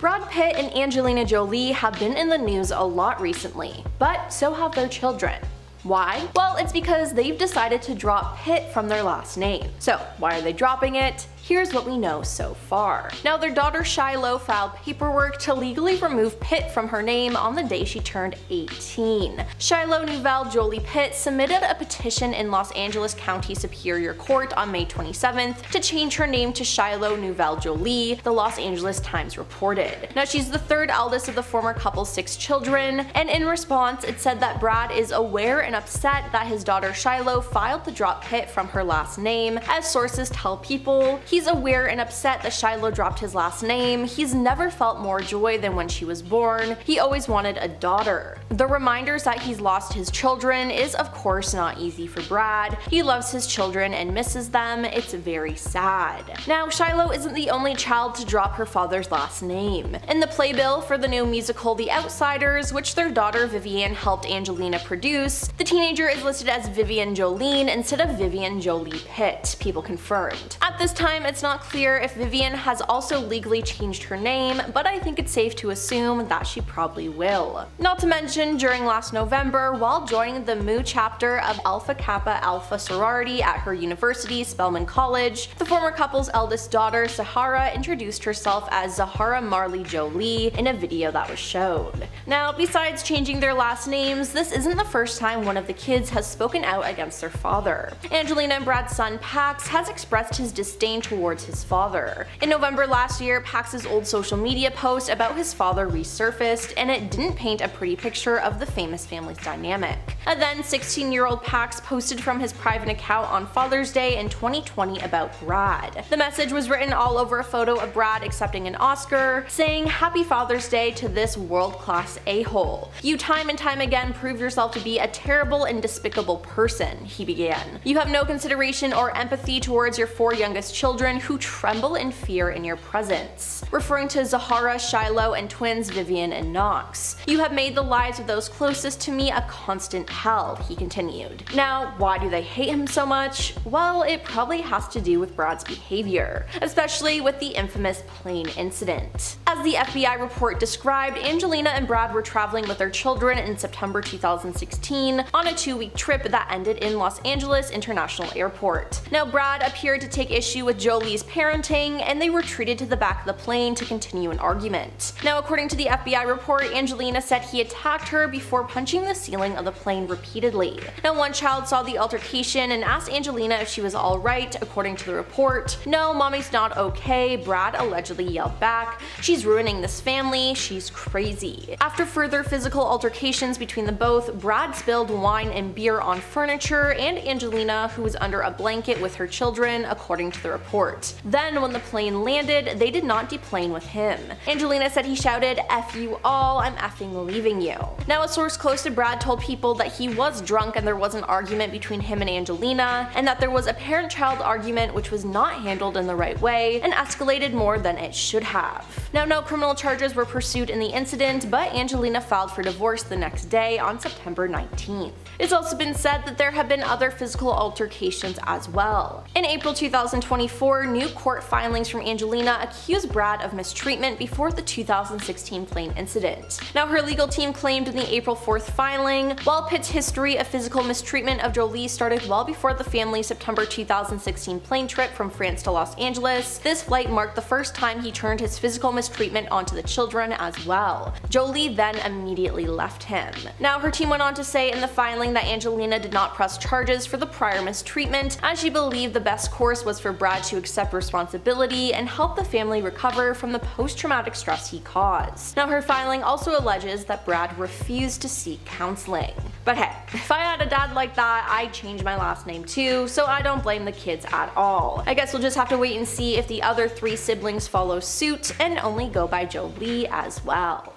Brad Pitt and Angelina Jolie have been in the news a lot recently, but so have their children. Why? Well, it's because they've decided to drop Pitt from their last name. So, why are they dropping it? Here's what we know so far. Now, their daughter Shiloh filed paperwork to legally remove Pitt from her name on the day she turned 18. Shiloh Nouvelle Jolie-Pitt submitted a petition in Los Angeles County Superior Court on May 27th to change her name to Shiloh Nouvelle Jolie, the Los Angeles Times reported. Now, she's the third eldest of the former couple's 6 children, and in response, it said that Brad is aware and upset that his daughter Shiloh filed to drop Pitt from her last name. As sources tell People, he's aware and upset that Shiloh dropped his last name. He's never felt more joy than when she was born. He always wanted a daughter. The reminders that he's lost his children is of course not easy for Brad. He loves his children and misses them. It's very sad. Now, Shiloh isn't the only child to drop her father's last name. In the playbill for the new musical The Outsiders, which their daughter Vivian helped Angelina produce, the teenager is listed as Vivian Jolene instead of Vivian Jolie-Pitt, People confirmed. At this time, it's not clear if Vivian has also legally changed her name, but I think it's safe to assume that she probably will. Not to mention, during last November, while joining the Mu chapter of Alpha Kappa Alpha sorority at her university, Spelman College, the former couple's eldest daughter, Zahara, introduced herself as Zahara Marley Jolie in a video that was shown. Now, besides changing their last names, this isn't the first time one of the kids has spoken out against their father. Angelina and Brad's son Pax has expressed his disdain towards his father. In November last year, Pax's old social media post about his father resurfaced, and it didn't paint a pretty picture of the famous family's dynamic. A then 16-year-old Pax posted from his private account on Father's Day in 2020 about Brad. The message was written all over a photo of Brad accepting an Oscar, saying, "Happy Father's Day to this world-class a-hole. You time and time again prove yourself to be a terrible and despicable person," he began. "You have no consideration or empathy towards your 4 youngest children who tremble in fear in your presence," referring to Zahara, Shiloh, and twins Vivian and Knox. "You have made the lives of those closest to me a constant hell," he continued. Now, why do they hate him so much? Well, it probably has to do with Brad's behavior, especially with the infamous plane incident. As the FBI report described, Angelina and Brad were traveling with their children in September 2016 on a 2-week trip that ended in Los Angeles International Airport. Now, Brad appeared to take issue with Jolie's parenting, and they retreated to the back of the plane to continue an argument. Now, according to the FBI report, Angelina said he attacked her before punching the ceiling of the plane repeatedly. Now, one child saw the altercation and asked Angelina if she was alright. According to the report, "No, mommy's not okay," Brad allegedly yelled back. "She's ruining this family, she's crazy." After further physical altercations between the both, Brad spilled wine and beer on furniture and Angelina, who was under a blanket with her children, according to the report. Then, when the plane landed, they did not deplane with him. Angelina said he shouted, "F you all, I'm effing leaving you." Now, a source close to Brad told People that he was drunk and there was an argument between him and Angelina, and that there was a parent-child argument which was not handled in the right way and escalated more than it should have. Now, no criminal charges were pursued in the incident, but Angelina filed for divorce the next day on September 19th. It's also been said that there have been other physical altercations as well. In April 2024, new court filings from Angelina accused Brad of mistreatment before the 2016 plane incident. Now, her legal team claimed in the April 4th filing, while Pitt's history of physical mistreatment of Jolie started well before the family's September 2016 plane trip from France to Los Angeles, this flight marked the first time he turned his physical mistreatment onto the children as well. Jolie then immediately left him. Now, her team went on to say in the filing that Angelina did not press charges for the prior mistreatment, as she believed the best course was for Brad to accept responsibility and help the family recover from the post-traumatic stress he caused. Now, her filing also alleges that Brad refused to seek counseling. But hey, if I had a dad like that, I'd change my last name too, so I don't blame the kids at all. I guess we'll just have to wait and see if the other 3 siblings follow suit and only go by Jolie as well.